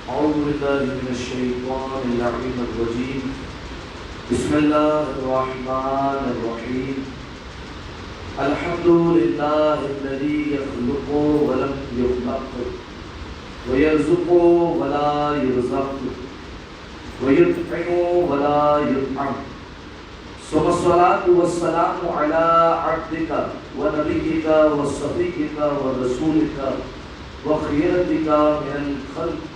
أعوذ بالله من الشيطان اللعين الرجيم بسم الله الرحمن الرحيم الحمد لله الذي يخلق ولم يخلق ويرزق ولا يرزق ويطعم ولا يطعم ثم الصلاة والسلام على عبدك ونبيك وصفيك ورسولك وخيرتك من الخلق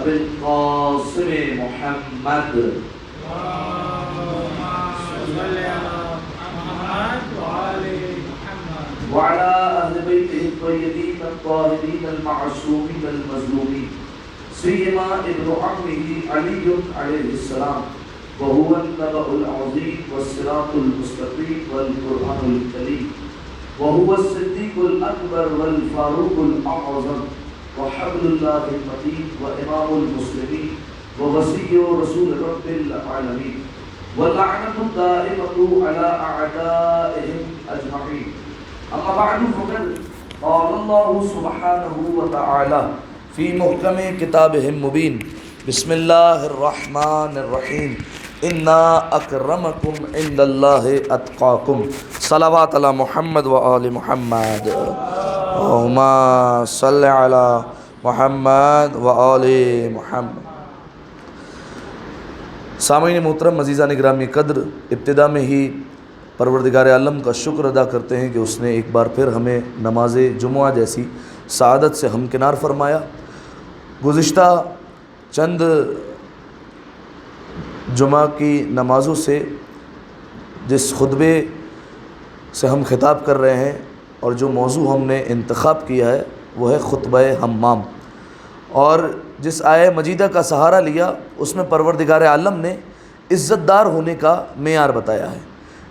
أبي القاسم محمد وعلى أهل بيته الطيبين الطاهرين المعصومين المظلومين سيما ابن عمه علي عليه السلام وهو النبأ العظيم والصراط المستقيم والقرآن الكريم وهو الصديق الأكبر والفاروق الأعظم وحبل الله المتين وإمام المسلمين ووصي رسول رب العالمين واللعنة الدائمة على أعدائهم أجمعين أما بعد فقد قال الله سبحانه وتعالى في محكم كتابه المبين بسم الله الرحمن الرحيم إنا أكرمكم عند الله أتقاكم صلوات على محمد وآل محمد اللهم صل على محمد وآل محمد. سامعین محترم، عزیزان گرامی قدر، ابتدا میں ہی پروردگار عالم کا شکر ادا کرتے ہیں کہ اس نے ایک بار پھر ہمیں نماز جمعہ جیسی سعادت سے ہمکنار فرمایا. گزشتہ چند جمعہ کی نمازوں سے جس خطبے سے ہم خطاب کر رہے ہیں اور جو موضوع ہم نے انتخاب کیا ہے وہ ہے خطبہ حمام، اور جس آیہ مجیدہ کا سہارا لیا اس میں پروردگار عالم نے عزت دار ہونے کا معیار بتایا ہے.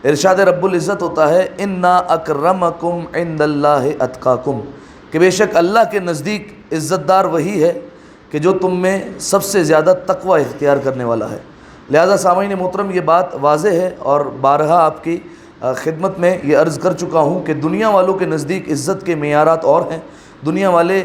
ارشاد رب العزت ہوتا ہے انا اکرمکم عند اللہ اتقاکم، کہ بے شک اللہ کے نزدیک عزت دار وہی ہے کہ جو تم میں سب سے زیادہ تقوی اختیار کرنے والا ہے. لہذا سامعین محترم یہ بات واضح ہے اور بارہا آپ کی خدمت میں یہ عرض کر چکا ہوں کہ دنیا والوں کے نزدیک عزت کے معیارات اور ہیں. دنیا والے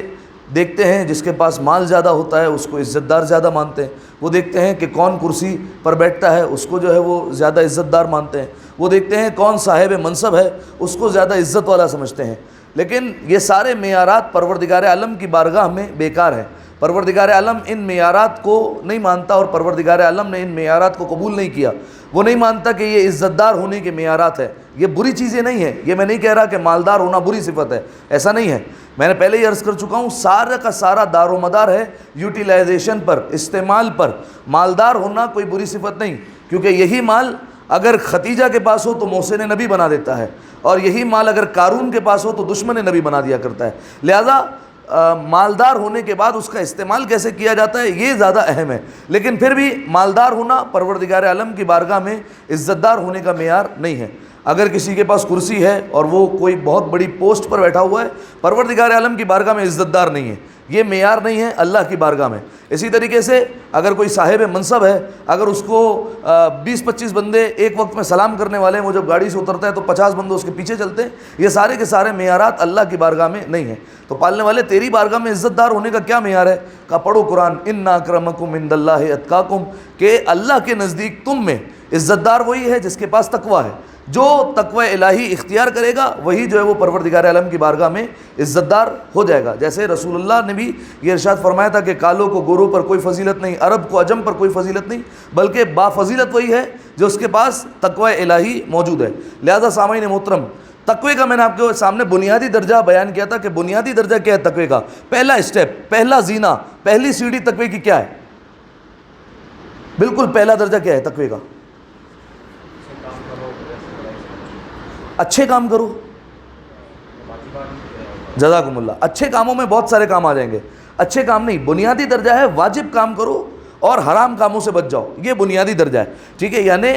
دیکھتے ہیں جس کے پاس مال زیادہ ہوتا ہے اس کو عزت دار زیادہ مانتے ہیں، وہ دیکھتے ہیں کہ کون کرسی پر بیٹھتا ہے اس کو جو ہے وہ زیادہ عزت دار مانتے ہیں، وہ دیکھتے ہیں کون صاحب منصب ہے اس کو زیادہ عزت والا سمجھتے ہیں. لیکن یہ سارے معیارات پروردگار عالم کی بارگاہ میں بیکار ہیں. پروردگار عالم ان معیارات کو نہیں مانتا اور پروردگار عالم نے ان معیارات کو قبول نہیں کیا. وہ نہیں مانتا کہ یہ عزت دار ہونے کے معیارات ہے. یہ بری چیزیں نہیں ہیں. یہ میں نہیں کہہ رہا کہ مالدار ہونا بری صفت ہے، ایسا نہیں ہے. میں نے پہلے ہی عرض کر چکا ہوں سارا کا سارا دار و مدار ہے یوٹیلائزیشن پر، استعمال پر. مالدار ہونا کوئی بری صفت نہیں، کیونکہ یہی مال اگر ختیجہ کے پاس ہو تو محسن نبی بنا دیتا ہے، اور یہی مال اگر قارون کے پاس ہو تو دشمن نبی بنا دیا کرتا ہے. لہذا مالدار ہونے کے بعد اس کا استعمال کیسے کیا جاتا ہے یہ زیادہ اہم ہے. لیکن پھر بھی مالدار ہونا پروردگار عالم کی بارگاہ میں عزت دار ہونے کا معیار نہیں ہے. اگر کسی کے پاس کرسی ہے اور وہ کوئی بہت بڑی پوسٹ پر بیٹھا ہوا ہے، پروردگار عالم کی بارگاہ میں عزت دار نہیں ہے. یہ معیار نہیں ہے اللہ کی بارگاہ میں. اسی طریقے سے اگر کوئی صاحب منصب ہے، اگر اس کو 20-25 بندے ایک وقت میں سلام کرنے والے ہیں، وہ جب گاڑی سے اترتا ہے تو 50 بندے اس کے پیچھے چلتے ہیں، یہ سارے کے سارے معیارات اللہ کی بارگاہ میں نہیں ہیں. تو پالنے والے تیری بارگاہ میں عزت دار ہونے کا کیا معیار ہے؟ کہا پڑھو قرآن انا اکرمکم عند اللہ اتقاکم، کہ اللہ کے نزدیک تم میں عزت دار وہی ہے جس کے پاس تقوی ہے. جو تقوی الہی اختیار کرے گا وہی جو ہے وہ پروردگار عالم کی بارگاہ میں عزت دار ہو جائے گا. جیسے رسول اللہ نے بھی یہ ارشاد فرمایا تھا کہ کالوں کو گوروں پر کوئی فضیلت نہیں، عرب کو عجم پر کوئی فضیلت نہیں، بلکہ با فضیلت وہی ہے جو اس کے پاس تقوی الہی موجود ہے. لہذا سامعین محترم، تقوی کا میں نے آپ کے سامنے بنیادی درجہ بیان کیا تھا کہ بنیادی درجہ کیا ہے تقوی کا. پہلا اسٹیپ، پہلا زینہ، پہلی سیڑھی تقوی کی کیا ہے؟ بالکل پہلا درجہ کیا ہے تقوی کا؟ اچھے کام کرو. جزاکم اللہ. اچھے کاموں میں بہت سارے کام آ جائیں گے. اچھے کام نہیں، بنیادی درجہ ہے واجب کام کرو اور حرام کاموں سے بچ جاؤ. یہ بنیادی درجہ ہے. ٹھیک ہے، یعنی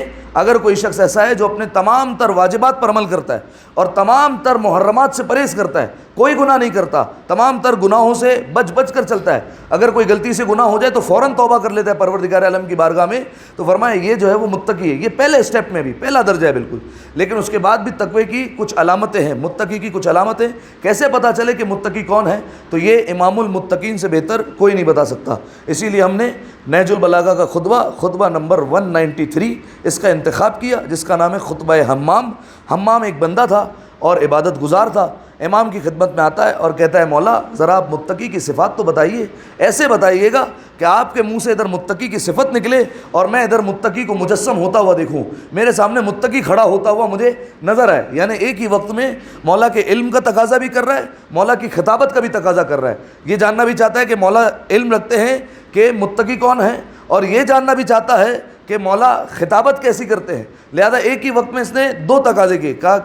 اگر کوئی شخص ایسا ہے جو اپنے تمام تر واجبات پر عمل کرتا ہے اور تمام تر محرمات سے پرہیز کرتا ہے، کوئی گناہ نہیں کرتا، تمام تر گناہوں سے بچ بچ کر چلتا ہے۔ اگر کوئی غلطی سے گناہ ہو جائے تو فوراً توبہ کر لیتا ہے پروردگار عالم کی بارگاہ میں۔ تو فرمایا یہ جو ہے وہ متقی ہے، یہ پہلے سٹیپ میں بھی پہلا درجہ ہے بالکل۔ لیکن اس کے بعد بھی تقوی کی کچھ علامتیں ہیں، متقی کی کچھ علامتیں۔ کیسے پتہ چلے کہ متقی کون ہے؟ تو یہ امام المتقین سے بہتر کوئی نہیں بتا سکتا۔ اسی لیے ہم نے نہج البلاغہ کا خطبہ نمبر 193 اس کا انتخاب کیا، جس کا نام ہے خطبہ حمام۔ حمام ایک بندہ تھا اور عبادت گزار تھا، امام کی خدمت میں آتا ہے اور کہتا ہے مولا ذرا آپ متقی کی صفات تو بتائیے، ایسے بتائیے گا کہ آپ کے منہ سے ادھر متقی کی صفت نکلے اور میں ادھر متقی کو مجسم ہوتا ہوا دیکھوں، میرے سامنے متقی کھڑا ہوتا ہوا مجھے نظر آئے۔ یعنی ایک ہی وقت میں مولا کے علم کا تقاضا بھی کر رہا ہے، مولا کی خطابت کا بھی تقاضا کر رہا ہے۔ یہ جاننا بھی چاہتا ہے کہ مولا علم رکھتے ہیں کہ متقی کون ہے، اور یہ جاننا بھی چاہتا ہے کہ مولا خطابت کیسی کرتے ہیں۔ لہذا ایک ہی وقت میں اس نے دو تقاضے کیے، کہا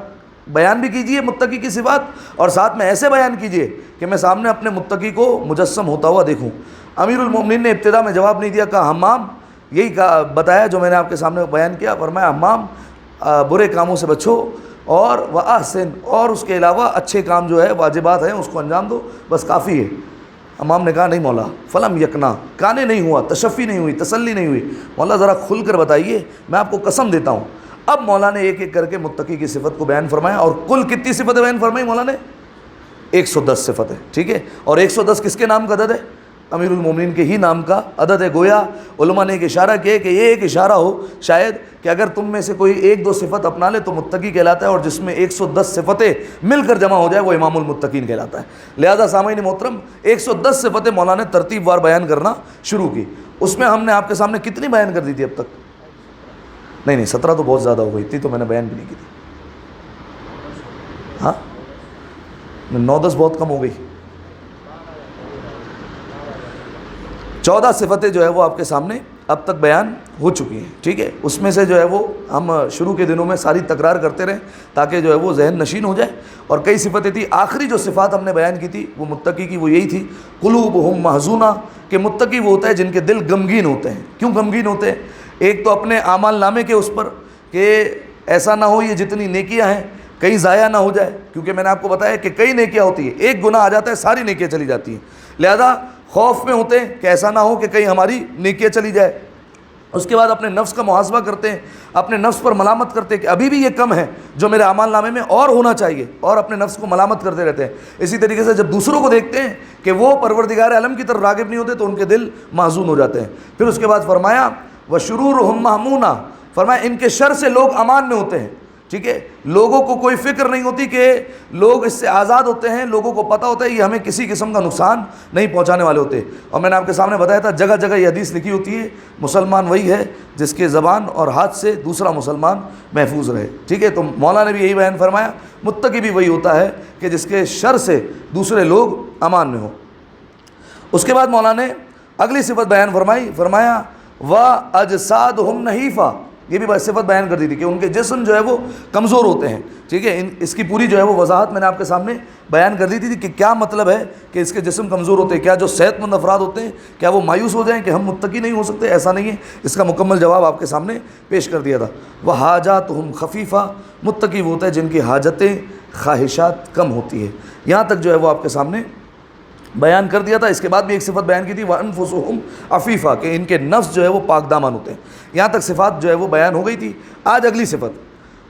بیان بھی کیجئے متقی کی صفات اور ساتھ میں ایسے بیان کیجئے کہ میں سامنے اپنے متقی کو مجسم ہوتا ہوا دیکھوں۔ امیر المومنین نے ابتدا میں جواب نہیں دیا، کہا حمام یہی کہا بتایا جو میں نے آپ کے سامنے بیان کیا۔ فرمایا حمام برے کاموں سے بچو اور وَأَحْسِن، اور اس کے علاوہ اچھے کام جو ہے واجبات ہیں اس کو انجام دو، بس کافی ہے۔ امام نے کہا نہیں مولا، فلم یکنا، کانے نہیں ہوا، تشفی نہیں ہوئی، تسلی نہیں ہوئی، مولا ذرا کھل کر بتائیے، میں آپ کو قسم دیتا ہوں۔ اب مولا نے ایک ایک کر کے متقی کی صفت کو بیان فرمایا، اور کل کتنی صفتیں بیان فرمائی مولا نے؟ 110 صفتیں، ٹھیک ہے۔ اور 110 کس کے نام کا عدد ہے؟ امیر المومنین کے ہی نام کا عدد ہے۔ گویا علماء نے ایک اشارہ کیا کہ یہ ایک اشارہ ہو شاید کہ اگر تم میں سے کوئی ایک دو صفت اپنا لے تو متقی کہلاتا ہے، اور جس میں 110 صفتیں مل کر جمع ہو جائے وہ امام المتقین کہلاتا ہے۔ لہذا سامعین محترم 110 صفتیں مولا نے ترتیب وار بیان کرنا شروع کی۔ اس میں ہم نے آپ کے سامنے کتنی بیان کر دی تھی اب تک؟ نہیں 17 تو بہت زیادہ ہو گئی تھی، تو میں نے بیان بھی نہیں کی تھی۔ ہاں 9-10 بہت کم ہو گئی۔ 14 صفتیں جو ہے وہ آپ کے سامنے اب تک بیان ہو چکی ہیں، ٹھیک ہے۔ اس میں سے جو ہے وہ ہم شروع کے دنوں میں ساری تکرار کرتے رہیں تاکہ جو ہے وہ ذہن نشین ہو جائے۔ اور کئی صفتیں تھیں، آخری جو صفات ہم نے بیان کی تھی وہ متقی کی وہ یہی تھی، قلوبہم محزونہ، کہ متقی وہ ہوتا ہے جن کے دل غمگین ہوتے ہیں۔ کیوں غمگین ہوتے ہیں؟ ایک تو اپنے اعمال نامے کے اس پر کہ ایسا نہ ہو یہ جتنی نیکیاں ہیں کہیں ضائع نہ ہو جائے، کیونکہ میں نے آپ کو بتایا کہ کئی نیکیاں ہوتی ہیں، ایک گناہ آ جاتا ہے ساری نیکیاں چلی جاتی ہیں۔ لہذا خوف میں ہوتے ہیں کہ ایسا نہ ہو کہ کہیں ہماری نیکیاں چلی جائے۔ اس کے بعد اپنے نفس کا محاسبہ کرتے ہیں، اپنے نفس پر ملامت کرتے ہیں کہ ابھی بھی یہ کم ہے جو میرے اعمال نامے میں اور ہونا چاہیے، اور اپنے نفس کو ملامت کرتے رہتے ہیں۔ اسی طریقے سے جب دوسروں کو دیکھتے ہیں کہ وہ پروردگار عالم کی طرف راغب نہیں ہوتے تو ان کے دل محزون ہو جاتے ہیں۔ پھر اس کے بعد فرمایا وَشُرُورُهُمْ مَأْمُونَةٌ، فرمایا ان کے شر سے لوگ امان میں ہوتے ہیں، ٹھیک ہے۔ لوگوں کو کوئی فکر نہیں ہوتی کہ لوگ اس سے آزاد ہوتے ہیں، لوگوں کو پتہ ہوتا ہے یہ ہمیں کسی قسم کا نقصان نہیں پہنچانے والے ہوتے۔ اور میں نے آپ کے سامنے بتایا تھا جگہ جگہ یہ حدیث لکھی ہوتی ہے، مسلمان وہی ہے جس کے زبان اور ہاتھ سے دوسرا مسلمان محفوظ رہے، ٹھیک ہے۔ تو مولا نے بھی یہی بیان فرمایا، متقی بھی وہی ہوتا ہے کہ جس کے شر سے دوسرے لوگ امان میں ہوں۔ اس کے بعد مولا نے اگلی صفت بیان فرمائی، فرمایا وَأَجْسَادُهُمْ نَحِيفَةٌ، یہ بھی صفت بیان کر دی تھی کہ ان کے جسم جو ہے وہ کمزور ہوتے ہیں، ٹھیک ہے۔ اس کی پوری جو ہے وہ وضاحت میں نے آپ کے سامنے بیان کر دی تھی کہ کیا مطلب ہے کہ اس کے جسم کمزور ہوتے ہیں۔ کیا جو صحت مند افراد ہوتے ہیں کیا وہ مایوس ہو جائیں کہ ہم متقی نہیں ہو سکتے؟ ایسا نہیں ہے، اس کا مکمل جواب آپ کے سامنے پیش کر دیا تھا۔ وَحَاجَاتُهُمْ خَفِيفَةٌ، متقی وہ ہوتا ہے جن کی حاجتیں خواہشات کم ہوتی ہے۔ یہاں تک جو ہے وہ آپ کے سامنے بیان کر دیا تھا۔ اس کے بعد بھی ایک صفت بیان کی تھی وَأَنفُسُهُمْ عَفِيفَةٌ، کہ ان کے نفس جو ہے وہ پاک دامان ہوتے ہیں۔ یہاں تک صفات جو ہے وہ بیان ہو گئی تھی۔ آج اگلی صفت،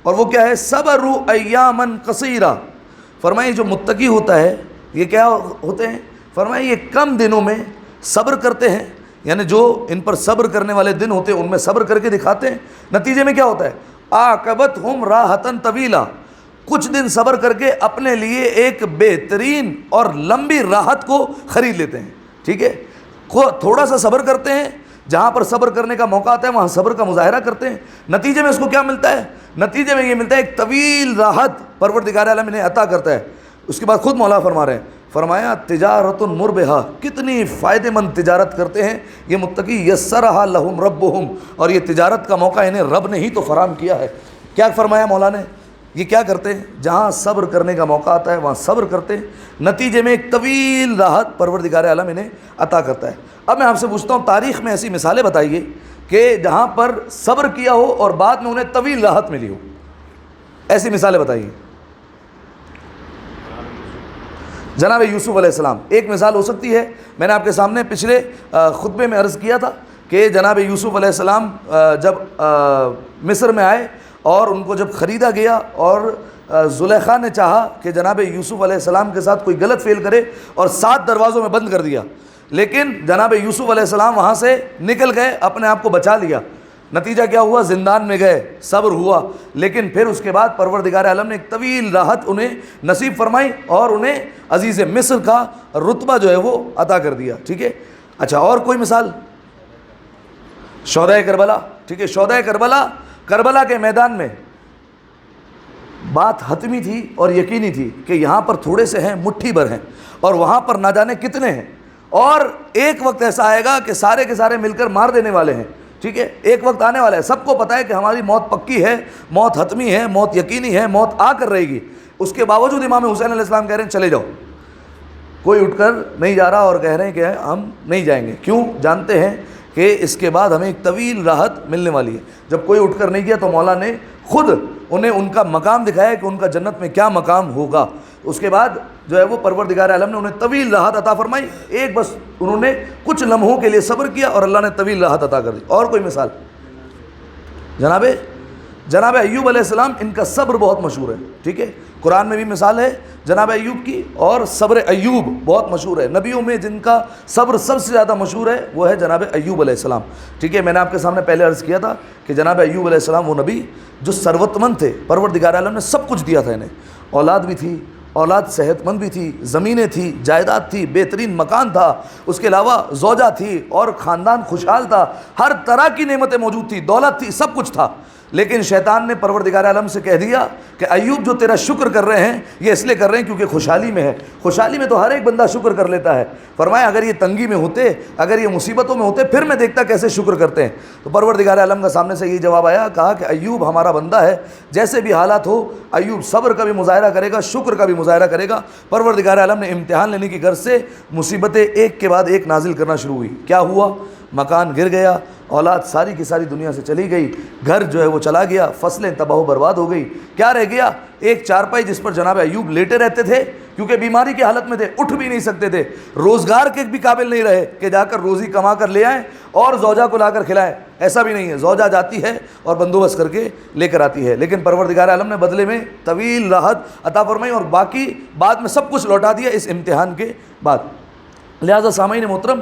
اور وہ کیا ہے؟ صَبَرُوا أَيَّامًا قَصِيرًا، فرمائے جو متقی ہوتا ہے یہ کیا ہوتے ہیں؟ فرمائے یہ کم دنوں میں صبر کرتے ہیں، یعنی جو ان پر صبر کرنے والے دن ہوتے ہیں ان میں صبر کر کے دکھاتے ہیں۔ نتیجے میں کیا ہوتا ہے؟ عَاقَبَتْهُمْ رَاحَةً طَوِيلًا، کچھ دن صبر کر کے اپنے لیے ایک بہترین اور لمبی راحت کو خرید لیتے ہیں، ٹھیک ہے۔ تھوڑا سا صبر کرتے ہیں، جہاں پر صبر کرنے کا موقع آتا ہے وہاں صبر کا مظاہرہ کرتے ہیں، نتیجے میں اس کو کیا ملتا ہے؟ نتیجے میں یہ ملتا ہے ایک طویل راحت پروردگار عالم انہیں عطا کرتا ہے۔ اس کے بعد خود مولا فرما رہے ہیں، فرمایا تجارت مربحہ، کتنی فائدے مند تجارت کرتے ہیں یہ متقی، یسرھا لہم ربہم، اور یہ تجارت کا موقع انہیں رب نے ہی تو فراہم کیا ہے۔ کیا فرمایا مولا نے؟ یہ کیا کرتے ہیں؟ جہاں صبر کرنے کا موقع آتا ہے وہاں صبر کرتے ہیں، نتیجے میں ایک طویل راحت پروردگار عالم انہیں عطا کرتا ہے۔ اب میں آپ سے پوچھتا ہوں تاریخ میں ایسی مثالیں بتائیے کہ جہاں پر صبر کیا ہو اور بعد میں انہیں طویل راحت ملی ہو، ایسی مثالیں بتائیے۔ جناب یوسف علیہ السلام ایک مثال ہو سکتی ہے. میں نے آپ کے سامنے پچھلے خطبے میں عرض کیا تھا کہ جناب یوسف علیہ السلام جب مصر میں آئے اور ان کو جب خریدا گیا اور زلیخا نے چاہا کہ جناب یوسف علیہ السلام کے ساتھ کوئی غلط فعل کرے اور 7 دروازوں میں بند کر دیا، لیکن جناب یوسف علیہ السلام وہاں سے نکل گئے، اپنے آپ کو بچا لیا. نتیجہ کیا ہوا؟ زندان میں گئے، صبر ہوا، لیکن پھر اس کے بعد پروردگار عالم نے ایک طویل راحت انہیں نصیب فرمائی اور انہیں عزیز مصر کا رتبہ جو ہے وہ عطا کر دیا. ٹھیک ہے. اچھا، اور کوئی مثال؟ شہدائے کربلا. ٹھیک ہے. شہدائے کربلا کے میدان میں بات حتمی تھی اور یقینی تھی کہ یہاں پر تھوڑے سے ہیں، مٹھی بھر ہیں، اور وہاں پر نہ جانے کتنے ہیں، اور ایک وقت ایسا آئے گا کہ سارے کے سارے مل کر مار دینے والے ہیں. ٹھیک ہے. ایک وقت آنے والا ہے، سب کو پتہ ہے کہ ہماری موت پکی ہے، موت حتمی ہے، موت یقینی ہے، موت آ کر رہے گی. اس کے باوجود امام حسین علیہ السلام کہہ رہے ہیں چلے جاؤ. کوئی اٹھ کر نہیں جا رہا اور کہہ رہے ہیں کہ ہم نہیں جائیں گے. کیوں؟ جانتے ہیں کہ اس کے بعد ہمیں ایک طویل راحت ملنے والی ہے. جب کوئی اٹھ کر نہیں گیا تو مولا نے خود انہیں ان کا مقام دکھایا کہ ان کا جنت میں کیا مقام ہوگا. اس کے بعد جو ہے وہ پروردگار عالم نے انہیں طویل راحت عطا فرمائی. ایک بس انہوں نے کچھ لمحوں کے لیے صبر کیا اور اللہ نے طویل راحت عطا کر دی. اور کوئی مثال؟ جناب ایوب علیہ السلام، ان کا صبر بہت مشہور ہے. ٹھیک ہے. قرآن میں بھی مثال ہے جناب ایوب کی، اور صبر ایوب بہت مشہور ہے. نبیوں میں جن کا صبر سب سے زیادہ مشہور ہے وہ ہے جناب ایوب علیہ السلام. ٹھیک ہے. میں نے آپ کے سامنے پہلے عرض کیا تھا کہ جناب ایوب علیہ السلام وہ نبی جو ثروت مند تھے. پروردگار عالم نے سب کچھ دیا تھا انہیں، اولاد بھی تھی، اولاد صحت مند بھی تھی، زمینیں تھی، جائیداد تھی، بہترین مکان تھا، اس کے علاوہ زوجہ تھی اور خاندان خوشحال تھا، ہر طرح کی نعمتیں موجود تھی، دولت تھی، سب کچھ تھا. لیکن شیطان نے پروردگار عالم سے کہہ دیا کہ ایوب جو تیرا شکر کر رہے ہیں یہ اس لیے کر رہے ہیں کیونکہ خوشحالی میں ہے. خوشحالی میں تو ہر ایک بندہ شکر کر لیتا ہے. فرمایا اگر یہ تنگی میں ہوتے، اگر یہ مصیبتوں میں ہوتے، پھر میں دیکھتا کیسے شکر کرتے ہیں. تو پروردگار عالم کا سامنے سے یہ جواب آیا، کہا کہ ایوب ہمارا بندہ ہے، جیسے بھی حالات ہو ایوب صبر کا بھی مظاہرہ کرے گا، شکر کا بھی مظاہرہ کرے گا. پروردگار عالم نے امتحان لینے کی غرض سے مصیبتیں ایک کے بعد ایک نازل کرنا شروع ہوئی. کیا ہوا؟ مکان گر گیا، اولاد ساری کی ساری دنیا سے چلی گئی، گھر جو ہے وہ چلا گیا، فصلیں تباہ و برباد ہو گئی. کیا رہ گیا؟ ایک چارپائی جس پر جناب ایوب لیٹے رہتے تھے، کیونکہ بیماری کی حالت میں تھے، اٹھ بھی نہیں سکتے تھے، روزگار کے بھی قابل نہیں رہے کہ جا کر روزی کما کر لے آئیں اور زوجہ کو لا کر کھلائیں. ایسا بھی نہیں ہے، زوجہ جاتی ہے اور بندوبست کر کے لے کر آتی ہے. لیکن پروردگار عالم نے بدلے میں طویل راحت عطا فرمائی اور باقی بعد میں سب کچھ لوٹا دیا اس امتحان کے بعد. لہذا سامعین محترم،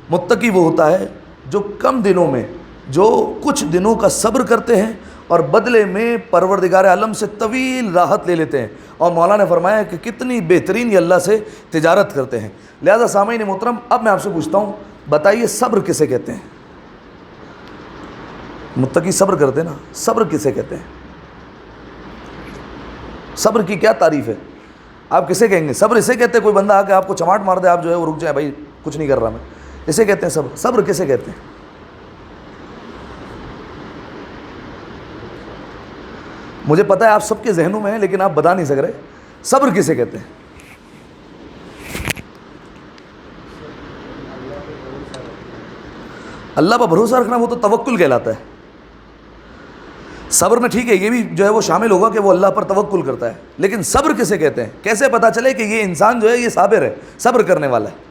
متقی وہ ہوتا ہے جو کم دنوں میں، جو کچھ دنوں کا صبر کرتے ہیں اور بدلے میں پروردگار عالم سے طویل راحت لے لیتے ہیں. اور مولا نے فرمایا کہ کتنی بہترین یہ اللہ سے تجارت کرتے ہیں. لہذا سامعین محترم، اب میں آپ سے پوچھتا ہوں، بتائیے صبر کسے کہتے ہیں؟ متقی صبر کرتے ہیں نا، صبر کسے کہتے ہیں؟ صبر کی کیا تعریف ہے؟ آپ کسے کہیں گے؟ صبر اسے کہتے ہیں کوئی بندہ آ کے آپ کو چماٹ مار دے، آپ جو ہے وہ رک جائیں، بھائی کچھ نہیں کر رہا میں، اسے کہتے ہیں صبر. صبر کسے کہتے ہیں؟ مجھے پتہ ہے آپ سب کے ذہنوں میں ہے لیکن آپ بتا نہیں سک رہے. صبر کسے کہتے ہیں؟ اللہ پر بھروسہ رکھنا وہ تو توکل کہلاتا ہے. صبر میں ٹھیک ہے یہ بھی جو ہے وہ شامل ہوگا کہ وہ اللہ پر توکل کرتا ہے، لیکن صبر کسے کہتے ہیں؟ کیسے پتہ چلے کہ یہ انسان جو ہے یہ صابر ہے، صبر کرنے والا ہے؟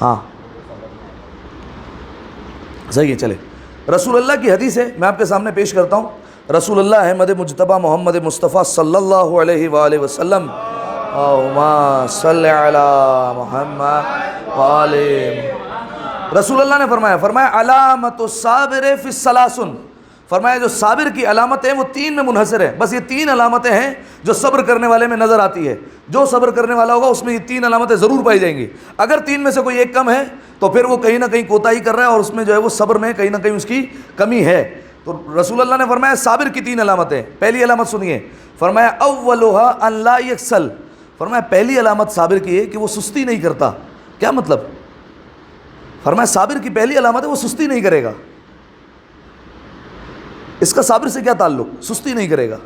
ہاں صحیح ہے. چلے، رسول اللہ کی حدیث ہے، میں آپ کے سامنے پیش کرتا ہوں. رسول اللہ احمد مجتبیٰ محمد مصطفیٰ صلی اللہ علیہ وآلہ وسلم، اللہم صلی علی محمد وآلہ. رسول اللہ نے فرمایا علامت الصابر فی الثلاثن، فرمایا جو صابر کی علامتیں وہ 3 میں منحصر ہے. بس یہ 3 علامتیں ہیں جو صبر کرنے والے میں نظر آتی ہے. جو صبر کرنے والا ہوگا اس میں یہ 3 علامتیں ضرور پائی جائیں گی. اگر 3 میں سے کوئی ایک کم ہے تو پھر وہ کہیں نہ کہیں کوتاہی کر رہا ہے اور اس میں جو ہے وہ صبر میں کہیں نہ کہیں اس کی کمی ہے. تو رسول اللہ نے فرمایا صابر کی 3 علامتیں. پہلی علامت سنیے، فرمایا اولها ان لا یکسل، فرمایا پہلی علامت صابر کی ہے کہ وہ سستی نہیں کرتا. کیا مطلب؟ فرمایا صابر کی پہلی علامت ہے وہ سستی نہیں کرے گا. اس کا صابر سے کیا تعلق؟ سستی نہیں کرے گا.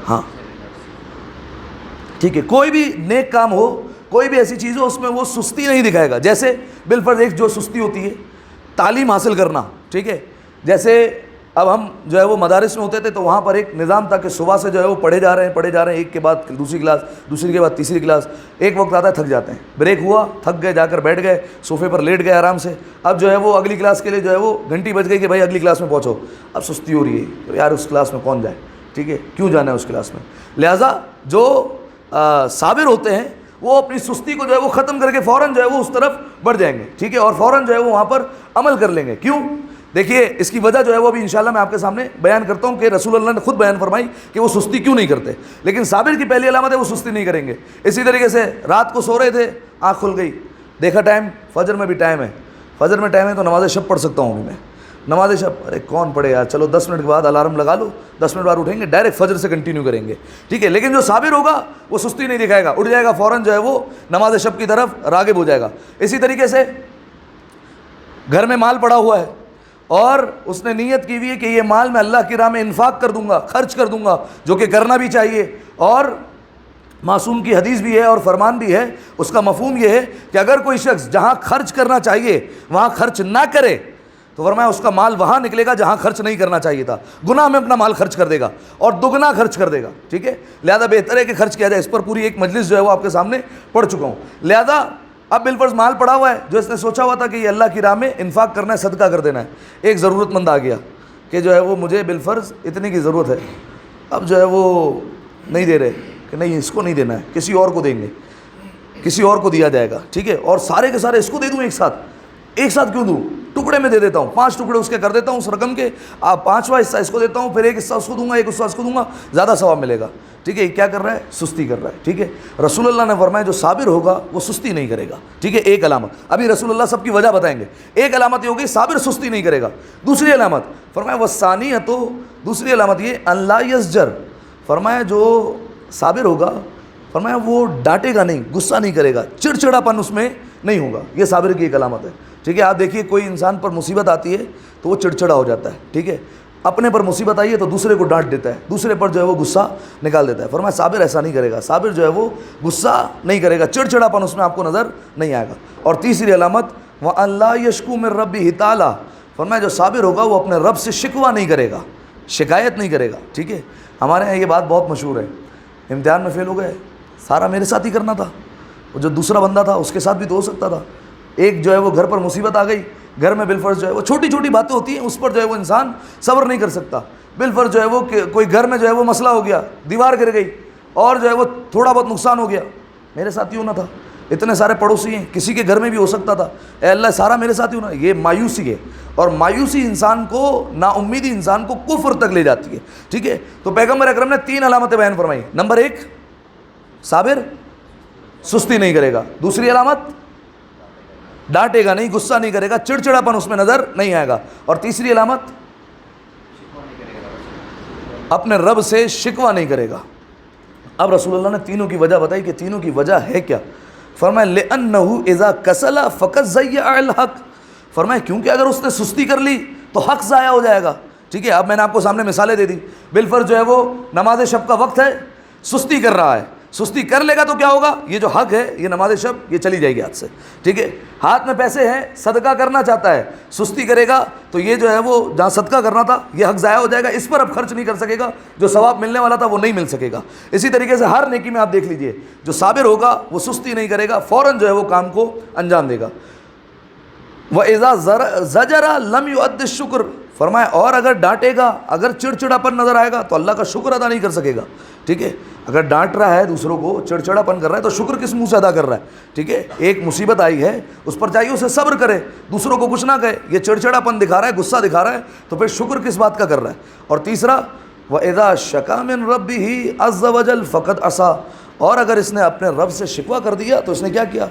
ہاں ٹھیک ہے، کوئی بھی نیک کام ہو، کوئی بھی ایسی چیز ہو، اس میں وہ سستی نہیں دکھائے گا. جیسے بالفرض ایک جو سستی ہوتی ہے تعلیم حاصل کرنا، ٹھیک ہے، جیسے اب ہم جو ہے وہ مدارس میں ہوتے تھے تو وہاں پر ایک نظام تھا کہ صبح سے جو ہے وہ پڑھے جا رہے ہیں، ایک کے بعد دوسری کلاس، دوسری کے بعد تیسری کلاس. ایک وقت آتا ہے تھک جاتے ہیں، بریک ہوا، تھک گئے، جا کر بیٹھ گئے صوفے پر، لیٹ گئے آرام سے. اب جو ہے وہ اگلی کلاس کے لیے جو ہے وہ گھنٹی بج گئی کہ بھائی اگلی کلاس میں پہنچو. اب سستی ہو رہی ہے کہ یار اس کلاس میں کون جائے، ٹھیک ہے، کیوں جانا ہے اس کلاس میں. لہٰذا جو صابر ہوتے ہیں وہ اپنی سستی کو جو ہے وہ ختم کر کے فوراً جو ہے وہ اس طرف بڑھ جائیں گے، ٹھیک ہے، اور فوراً جو ہے وہ وہاں پر عمل کر لیں گے. کیوں؟ دیکھیے اس کی وجہ جو ہے وہ ابھی انشاءاللہ میں آپ کے سامنے بیان کرتا ہوں کہ رسول اللہ نے خود بیان فرمائی کہ وہ سستی کیوں نہیں کرتے. لیکن صابر کی پہلی علامت ہے وہ سستی نہیں کریں گے. اسی طریقے سے رات کو سو رہے تھے، آنکھ کھل گئی، دیکھا ٹائم، فجر میں بھی ٹائم ہے، فجر میں ٹائم ہے تو نماز شب پڑھ سکتا ہوں ابھی میں. نماز شب ارے کون پڑھے یار، چلو 10 منٹ کے بعد الارم لگا لو، 10 منٹ بعد اٹھیں گے، ڈائریکٹ فجر سے کنٹینیو کریں گے، ٹھیک ہے. لیکن جو صابر ہوگا وہ سستی نہیں دکھائے گا، اٹھ جائے گا فوراً جو ہے وہ نماز شب کی طرف راغب ہو جائے گا. اسی طریقے سے گھر میں مال پڑا ہوا ہے اور اس نے نیت کی ہوئی ہے کہ یہ مال میں اللہ کی راہ میں انفاق کر دوں گا، خرچ کر دوں گا، جو کہ کرنا بھی چاہیے. اور معصوم کی حدیث بھی ہے اور فرمان بھی ہے، اس کا مفہوم یہ ہے کہ اگر کوئی شخص جہاں خرچ کرنا چاہیے وہاں خرچ نہ کرے تو فرمایا اس کا مال وہاں نکلے گا جہاں خرچ نہیں کرنا چاہیے تھا، گناہ میں اپنا مال خرچ کر دے گا اور دگنا خرچ کر دے گا، ٹھیک ہے. لہذا بہتر ہے کہ خرچ کیا جائے. اس پر پوری ایک مجلس جو ہے وہ آپ کے سامنے پڑھ چکا ہوں. لہذا اب بالفرض مال پڑا ہوا ہے، جو اس نے سوچا ہوا تھا کہ یہ اللہ کی راہ میں انفاق کرنا ہے، صدقہ کر دینا ہے. ایک ضرورت مند آ گیا کہ جو ہے وہ مجھے بالفرض اتنے کی ضرورت ہے، اب جو ہے وہ نہیں دے رہے کہ نہیں اس کو نہیں دینا ہے، کسی اور کو دیں گے، کسی اور کو دیا جائے گا، ٹھیک ہے، اور سارے کے سارے اس کو دے دوں ایک ساتھ کیوں دوں، ٹکڑے میں دے دیتا ہوں، 5 ٹکڑے اس کے کر دیتا ہوں اس رقم کے، 5واں حصہ اس کو دیتا ہوں، پھر ایک حصہ اس کو دوں گا، ایک حصہ اس کو دوں گا، زیادہ ثواب ملے گا، ٹھیک ہے. کیا کر رہا ہے؟ سستی کر رہا ہے، ٹھیک ہے. رسول اللہ نے فرمایا جو صابر ہوگا وہ سستی نہیں کرے گا، ٹھیک ہے. ایک علامت ابھی رسول اللہ سب کی وجہ بتائیں گے. ایک علامت یہ ہوگی صابر سستی نہیں کرے گا. دوسری علامت فرمایا والثانی ہے، تو دوسری علامت یہ اللہ یزجر، فرمایا جو صابر ہوگا فرمایا وہ ڈانٹے گا نہیں، غصہ نہیں کرے گا، چڑچڑاپن اس میں نہیں ہوگا. یہ صابر کی ایک علامت ہے، ٹھیک ہے. آپ دیکھیے کوئی انسان پر مصیبت آتی ہے تو وہ چڑچڑا ہو جاتا ہے، ٹھیک ہے. اپنے پر مصیبت آئی ہے تو دوسرے کو ڈانٹ دیتا ہے، دوسرے پر جو ہے وہ غصہ نکال دیتا ہے. فرمایا صابر ایسا نہیں کرے گا، صابر جو ہے وہ غصہ نہیں کرے گا، چڑچڑاپن اس میں آپ کو نظر نہیں آئے گا. اور تیسری علامت وَأَن لَا يَشْكُو مِن رَبِّهِ تَعَالَىٰ، فرمایا جو صابر ہوگا وہ اپنے رب سے شکوہ نہیں کرے گا، شکایت نہیں کرے گا، ٹھیک ہے. ہمارے یہاں یہ بات بہت مشہور ہے، امتحان میں فیل ہو گئے، سارا میرے ساتھ ہی کرنا تھا، وہ جو دوسرا بندہ تھا اس کے ساتھ بھی تو ہو سکتا تھا. ایک جو ہے وہ گھر پر مصیبت آ گئی، گھر میں بالفرض جو ہے وہ چھوٹی چھوٹی باتیں ہوتی ہیں اس پر جو ہے وہ انسان صبر نہیں کر سکتا. بالفرض جو ہے وہ کوئی گھر میں جو ہے وہ مسئلہ ہو گیا، دیوار گر گئی اور جو ہے وہ تھوڑا بہت نقصان ہو گیا، میرے ساتھ ہی ہونا تھا، اتنے سارے پڑوسی ہیں، کسی کے گھر میں بھی ہو سکتا تھا، اے اللہ سارا میرے ساتھ ہی ہونا. یہ مایوسی ہے، اور مایوسی انسان کو، نا امیدی انسان کو کفر تک لے جاتی ہے، ٹھیک ہے. تو پیغمبر اکرم نے 3 علامتیں بیان فرمائی. نمبر 1 صابر سستی نہیں کرے گا. دوسری علامت ڈانٹے گا نہیں، غصہ نہیں کرے گا، چڑچڑاپن اس میں نظر نہیں آئے گا. اور تیسری علامت اپنے رب سے شکوہ نہیں کرے گا. اب رسول اللہ نے تینوں کی وجہ بتائی کہ تینوں کی وجہ ہے کیا. فرمایا لِأَنَّهُ إِذَا كَسَلَ فَقَدْ ضَيَّعَ الْحَقَّ، فرمایا کیونکہ اگر اس نے سستی کر لی تو حق ضائع ہو جائے گا، ٹھیک ہے. اب میں نے آپ کو سامنے مثالیں دے دی. بالفرض جو ہے وہ نماز شب کا وقت ہے، سستی کر رہا ہے، سستی کر لے گا تو کیا ہوگا، یہ جو حق ہے یہ نماز شب یہ چلی جائے گی ہاتھ سے، ٹھیک ہے. ہاتھ میں پیسے ہیں، صدقہ کرنا چاہتا ہے، سستی کرے گا تو یہ جو ہے وہ جہاں صدقہ کرنا تھا یہ حق ضائع ہو جائے گا، اس پر اب خرچ نہیں کر سکے گا، جو ثواب ملنے والا تھا وہ نہیں مل سکے گا. اسی طریقے سے ہر نیکی میں آپ دیکھ لیجئے جو صابر ہوگا وہ سستی نہیں کرے گا، فوراً جو ہے وہ کام کو انجام دے گا. وَإِذَا زَجَرَ لَمْ يُؤَدِّ الشُّكْرَ، فرمایا اور اگر ڈانٹے گا، اگر چڑچڑاپن نظر آئے گا تو اللہ کا شکر ادا نہیں کر سکے گا، ٹھیک ہے. اگر ڈانٹ رہا ہے دوسروں کو، چڑچڑاپن کر رہا ہے تو شکر کس منہ سے ادا کر رہا ہے، ٹھیک ہے. ایک مصیبت آئی ہے اس پر چاہیے اسے صبر کرے، دوسروں کو کچھ نہ کہے. یہ چڑچڑاپن دکھا رہا ہے، غصہ دکھا رہا ہے تو پھر شکر کس بات کا کر رہا ہے. اور تیسرا وَإِذَا شَكَا مِن رَبِّهِ عَزَّ وَجَلَّ فَقَدْ عَصَىٰ، اور اگر اس نے اپنے رب سے شکوہ کر دیا تو اس نے کیا کیا،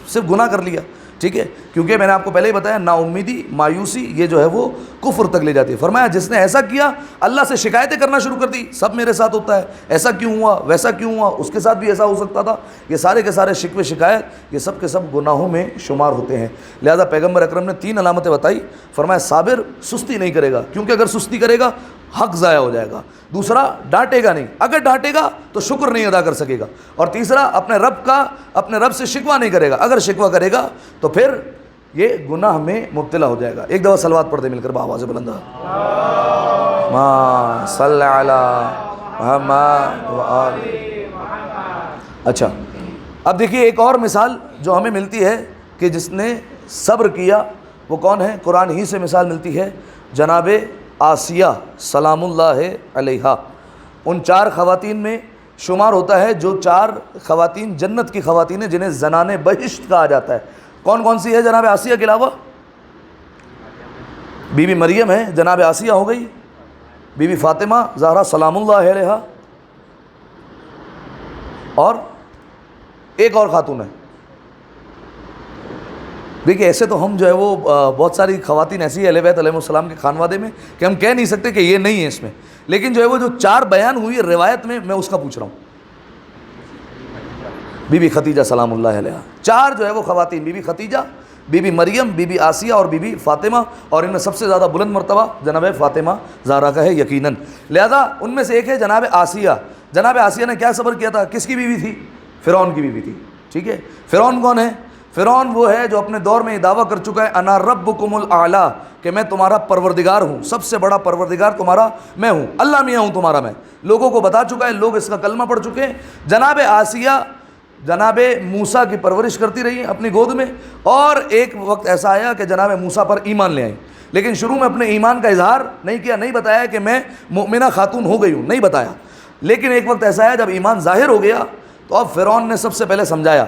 صرف گناہ کر لیا، ٹھیک ہے. کیونکہ میں نے آپ کو پہلے ہی بتایا نا امیدی، مایوسی یہ جو ہے وہ کفر تک لے جاتی ہے. فرمایا جس نے ایسا کیا، اللہ سے شکایتیں کرنا شروع کر دی، سب میرے ساتھ ہوتا ہے، ایسا کیوں ہوا، ویسا کیوں ہوا، اس کے ساتھ بھی ایسا ہو سکتا تھا، یہ سارے کے سارے شکوے شکایت یہ سب کے سب گناہوں میں شمار ہوتے ہیں. لہذا پیغمبر اکرم نے 3 علامتیں بتائی. فرمایا صابر سستی نہیں کرے گا، کیونکہ اگر سستی کرے گا حق ضائع ہو جائے گا. دوسرا ڈانٹے گا نہیں, اگر ڈانٹے گا تو شکر نہیں ادا کر سکے گا. اور تیسرا اپنے رب سے شکوہ نہیں کرے گا, اگر شکوہ کرے گا تو پھر یہ گناہ میں مبتلا ہو جائے گا. ایک دفعہ صلوات پڑھ دیں مل کر بآواز بلند, ما صلی علی محمد و آل. اچھا, اب دیکھیے ایک اور مثال جو ہمیں ملتی ہے کہ جس نے صبر کیا, وہ کون ہے؟ قرآن ہی سے مثال ملتی ہے جناب آسیہ سلام اللہ علیہا. ان 4 خواتین میں شمار ہوتا ہے جو 4 خواتین جنت کی خواتین ہیں جنہیں زنان بہشت کہا جاتا ہے. کون کون سی ہے جناب آسیہ کے علاوہ؟ بی بی مریم ہے, جناب آسیہ ہو گئی, بی بی فاطمہ زہرا سلام اللہ علیہا, اور ایک اور خاتون ہے. دیکھیے ایسے تو ہم جو ہے وہ بہت ساری خواتین ایسی ہیں اہل بیت علیہ السلام کے خانوادے میں کہ ہم کہہ نہیں سکتے کہ یہ نہیں ہے اس میں, لیکن جو ہے وہ جو 4 بیان ہوئی روایت میں اس کا پوچھ رہا ہوں. بی بی ختیجہ سلام اللہ علیہا, 4 جو ہے وہ خواتین, بی بی ختیجہ, بی بی مریم, بی بی آسیہ اور بی بی فاطمہ, اور ان میں سب سے زیادہ بلند مرتبہ جناب فاطمہ زہرا کا ہے یقیناً. لہذا ان میں سے ایک ہے جناب آسیہ. جناب آسیہ نے کیا صبر کیا تھا؟ کس کی بیوی تھی؟ فرعون کی بیوی تھی. ٹھیک ہے, فرعون کون ہے؟ فرعون وہ ہے جو اپنے دور میں یہ دعویٰ کر چکا ہے انا ربکم الاعلیٰ, کہ میں تمہارا پروردگار ہوں, سب سے بڑا پروردگار تمہارا میں ہوں, اللہ میاں ہوں تمہارا میں. لوگوں کو بتا چکا ہے, لوگ اس کا کلمہ پڑھ چکے ہیں. جناب آسیہ جناب موسیٰ کی پرورش کرتی رہی اپنی گود میں, اور ایک وقت ایسا آیا کہ جناب موسیٰ پر ایمان لے آئیں, لیکن شروع میں اپنے ایمان کا اظہار نہیں کیا, نہیں بتایا کہ میں مؤمنہ خاتون ہو گئی ہوں, نہیں بتایا. لیکن ایک وقت ایسا آیا جب ایمان ظاہر ہو گیا تو اب فرعون نے سب سے پہلے سمجھایا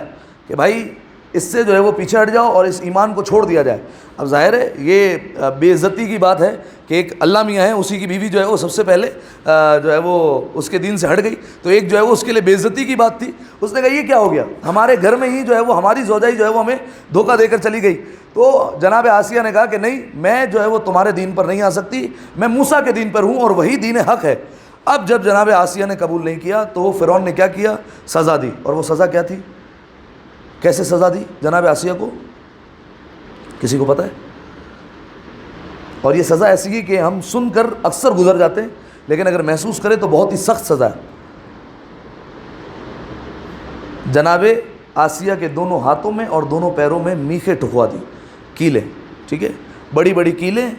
کہ بھائی اس سے جو ہے وہ پیچھے ہٹ جاؤ اور اس ایمان کو چھوڑ دیا جائے. اب ظاہر ہے یہ بے عزتی کی بات ہے کہ ایک اللہ میاں ہے, اسی کی بیوی جو ہے وہ سب سے پہلے جو ہے وہ اس کے دین سے ہٹ گئی, تو ایک جو ہے وہ اس کے لیے بے عزتی کی بات تھی. اس نے کہا یہ کیا ہو گیا, ہمارے گھر میں ہی جو ہے وہ ہماری زوجائی جو ہے وہ ہمیں دھوکہ دے کر چلی گئی. تو جناب آسیہ نے کہا کہ نہیں, میں جو ہے وہ تمہارے دین پر نہیں آ سکتی, میں موسیٰ کے دین پر ہوں اور وہی دین حق ہے. اب جب جناب آسیہ نے قبول نہیں کیا تو فرعون نے کیا کیا؟ سزا دی. اور وہ سزا کیا تھی؟ کیسے سزا دی جناب آسیہ کو؟ کسی کو پتہ ہے؟ اور یہ سزا ایسی ہے کہ ہم سن کر اکثر گزر جاتے ہیں, لیکن اگر محسوس کریں تو بہت ہی سخت سزا ہے. جناب آسیہ کے دونوں ہاتھوں میں اور دونوں پیروں میں میخیں ٹھکوا دی, کیلیں. ٹھیک ہے, بڑی بڑی کیلیں,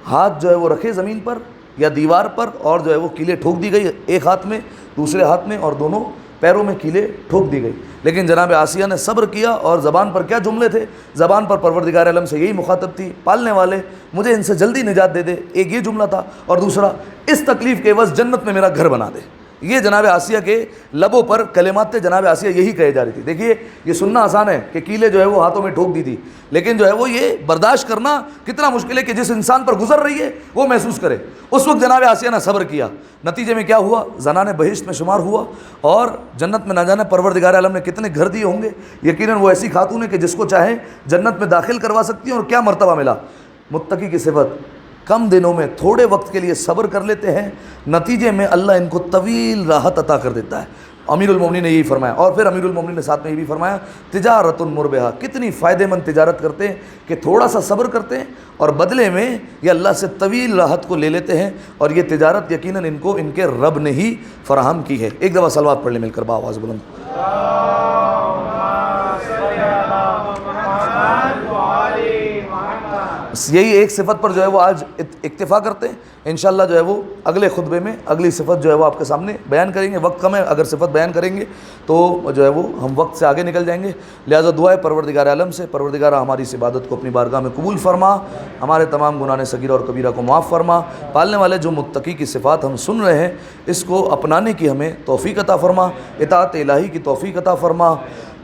ہاتھ جو ہے وہ رکھے زمین پر یا دیوار پر, اور جو ہے وہ کیلیں ٹھوک دی گئی, ایک ہاتھ میں, دوسرے ہاتھ میں, اور دونوں پیروں میں کیلیں ٹھوک دی گئی. لیکن جناب آسیہ نے صبر کیا, اور زبان پر کیا جملے تھے؟ زبان پر پروردگار عالم سے یہی مخاطب تھی, پالنے والے مجھے ان سے جلدی نجات دے دے, ایک یہ جملہ تھا, اور دوسرا اس تکلیف کے عوض جنت میں میرا گھر بنا دے. یہ جناب آسیہ کے لبوں پر کلمات تھے, جناب آسیہ یہی کہے جا رہی تھی. دیکھیے یہ سننا آسان ہے کہ کیلیں جو ہے وہ ہاتھوں میں ٹھوک دی تھی, لیکن جو ہے وہ یہ برداشت کرنا کتنا مشکل ہے کہ جس انسان پر گزر رہی ہے وہ محسوس کرے. اس وقت جناب آسیہ نے صبر کیا, نتیجے میں کیا ہوا؟ زنان بہشت میں شمار ہوا, اور جنت میں نہ جانے پروردگار عالم نے کتنے گھر دیے ہوں گے. یقیناً وہ ایسی خاتون ہے کہ جس کو چاہے جنت میں داخل کروا سکتی ہیں. اور کیا مرتبہ ملا متقی کی صفت, کم دنوں میں تھوڑے وقت کے لیے صبر کر لیتے ہیں, نتیجے میں اللہ ان کو طویل راحت عطا کر دیتا ہے. امیر المومنین نے یہی فرمایا, اور پھر امیر المومنین نے ساتھ میں یہ بھی فرمایا تجارت مربحہ, کتنی فائدہ مند تجارت کرتے ہیں کہ تھوڑا سا صبر کرتے ہیں اور بدلے میں یہ اللہ سے طویل راحت کو لے لیتے ہیں. اور یہ تجارت یقیناً ان کو ان کے رب نے ہی فراہم کی ہے. ایک دفعہ صلوات پڑھ لیں مل کر بآواز بلند. یہی ایک صفت پر جو ہے وہ آج اکتفا کرتے ہیں. انشاءاللہ جو ہے وہ اگلے خطبے میں اگلی صفت جو ہے وہ آپ کے سامنے بیان کریں گے. وقت کم ہے, اگر صفت بیان کریں گے تو جو ہے وہ ہم وقت سے آگے نکل جائیں گے. لہذا دعا ہے پروردگار عالم سے, پروردگارہ ہماری اس عبادت کو اپنی بارگاہ میں قبول فرما, ہمارے تمام گناہ صغیرہ اور کبیرہ کو معاف فرما. پالنے والے جو متقی کی صفات ہم سن رہے ہیں اس کو اپنانے کی ہمیں توفیق عطا فرما, اطاعت الہی کی توفیق عطا فرما,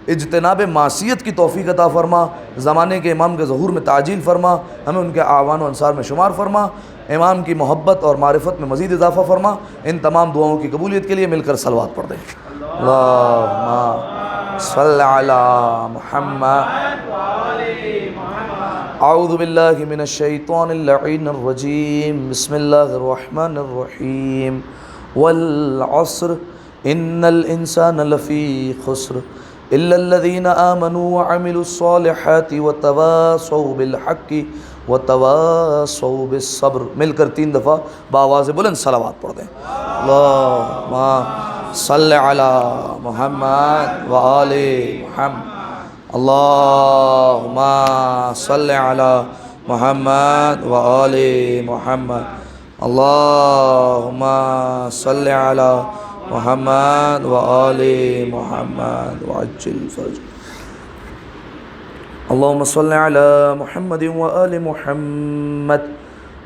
اجتناب معصیت کی توفیق عطا فرما, زمانے کے امام کے ظہور میں تعجیل فرما, ہمیں ان کے اعوان و انصار میں شمار فرما, امام کی محبت اور معرفت میں مزید اضافہ فرما. ان تمام دعاؤں کی قبولیت کے لیے مل کر صلوات پڑھ دیں. اللہم صلی علی محمد. اعوذ باللہ من الشیطان اللعین الرجیم. بسم اللہ الرحمن الرحیم. والعصر ان الانسان لفی خسر إلا الذين آمنوا وعملوا الصالحات وتواصوا بالحق وتواصوا بالصبر. مل کر 3 دفعہ بآواز بلند صلوات پڑھ دیں. اللہم صل علی محمد وآل محمد. اللہم صل علی محمد وآل محمد. اللہم صل علی محمد وآل محمد وعجل فرج. اللہم صل علی محمد وآل محمد.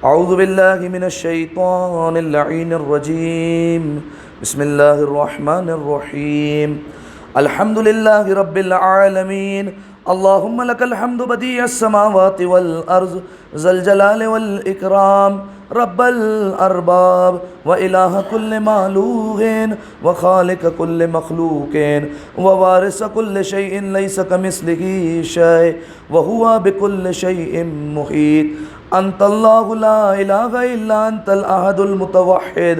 اعوذ باللہ من الشیطان اللعین الرجیم. بسم اللہ الرحمن الرحیم. الحمد للہ رب العالمین. اللہم لک الحمد بدیع السماوات والارض ذا الجلال والاکرام رب الارباب والہ کل معلوق وخالق کل مخلوق ووارث کل شیء لیس کمثلہ شیء وہو بکل شیء محیط. انت اللہ لا الہ الا انت الاحد المتوحد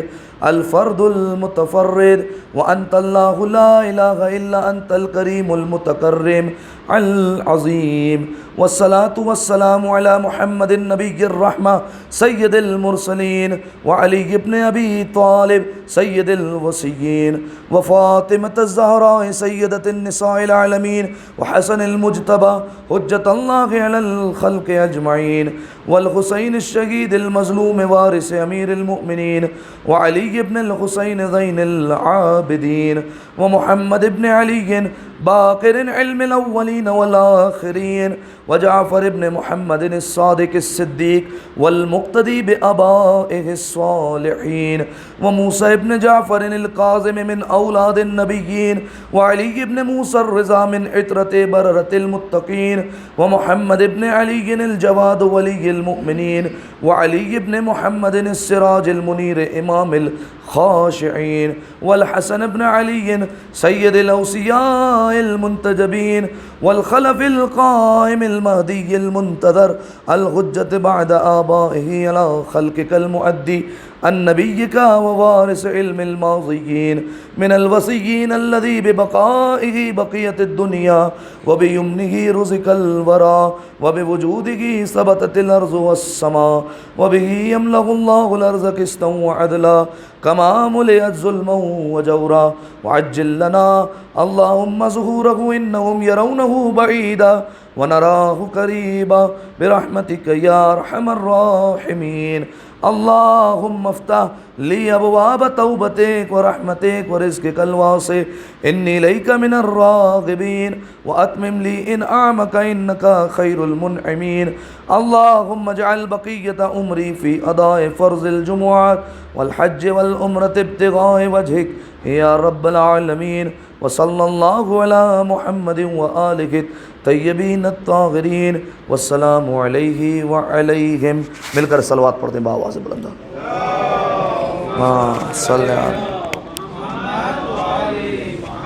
الفرد المتفرد وانت اللہ لا الہ الا انت الکریم المتکرم العظیم. والصلاة والسلام علی محمد النبی الرحمہ سید المرسلین وعلی ابن ابی طالب سید الوصیین وفاطمة الزہراء سیدۃ النساء العالمین وحسن المجتبی حجۃ اللہ علی الخلق اجمعین والحسین الشہید المظلوم وارث امیر المؤمنین وعلی ابن الحسین زین العابدین ومحمد ابن علی باقر علم الاولین والآخرین وجعفر ابن محمد الصادق الصدیق والمقتدی بآبائه الصالحین وموسى ابن جعفر القاظم من اولاد النبیین وعلی ابن موسى الرضا من عطرة بررة المتقین ومحمد ابن علی الجواد ولی المؤمنین وعلی ابن محمد السراج المنیر امام الخاشعین والحسن ابن علی سید الاوصیاء المنتجبین والخلف القائم المہدی المنتظر الحجة بعد آبائه على خلقك المؤدي النبيك ووارث علم الماضيين من الوصيين الذي ببقائه بقية الدنيا وبيمنه رزق الورى وبوجوده ثبتت الأرض والسماء وبه يملأ الله الأرض قسطا وعدلا كما ملئت ظلما وجورا. وعجل لنا اللهم ظهوره إنهم يرونه بعيدا ونراه قريبا برحمتك يا أرحم الراحمين. اللهم افتح لي أبواب توبتك ورحمتك ورزقك الواسع إني إليك من الراغبين وأتمم لي إنعامك إنك خير المنعمين. اللهم اجعل بقية عمري في أداء فرض الجمعات والحج والعمرة ابتغاء وجهك يا رب العالمين. وصلى الله على محمد وآله طیبین الطاہرین والسلام علیہ وعلیہم. مل کر صلوات پڑھتے ہیں بآواز بلند. صلی اللہ